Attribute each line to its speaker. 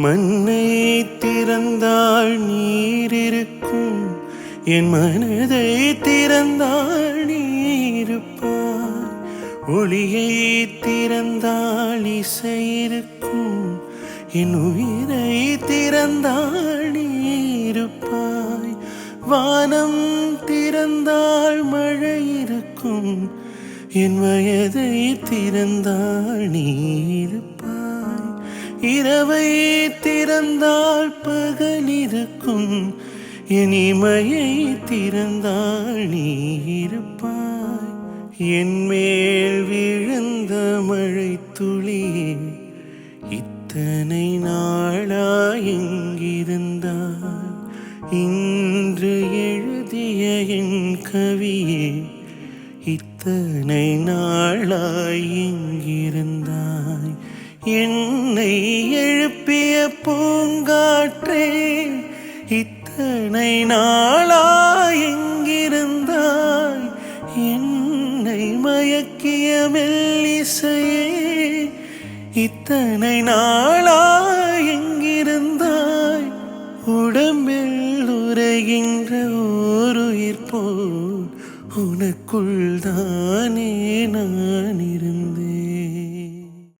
Speaker 1: மண்ணை திறந்தாள் நீர் இருக்கும், என் மனதை திறந்தாள் நீருப்பாய். ஒளியை திறந்தாள் இசை இருக்கும், என் உயிரை திறந்தாள் நீருப்பாய். வானம் திறந்தாள் மழை இருக்கும், என் வயதை திறந்தாள் நீருப்பாய். இரவை திறந்தாள் பகல் இருக்கும், என் இமையை திறந்தாள் நீருப்பாய். என் மேல் விழுந்த மழை துளியே, இத்தனை நாளாய் எங்கிருந்தாய்? இன்று எழுதிய என் கவியே, இத்தனை நாளாய் எங்கிருந்தாய்? என்னை எழுப்பிய பூங்காற்றே, இத்தனை நாளாய் எங்கிருந்தாய்? என்னை மயக்கிய மெல்லிசையே, இத்தனை நாளாய் எங்கிருந்தாய்? உடம்பில் உரைகின்ற ஓருயிர் போல் உனக்குள் தானே நான் இருந்தேன்.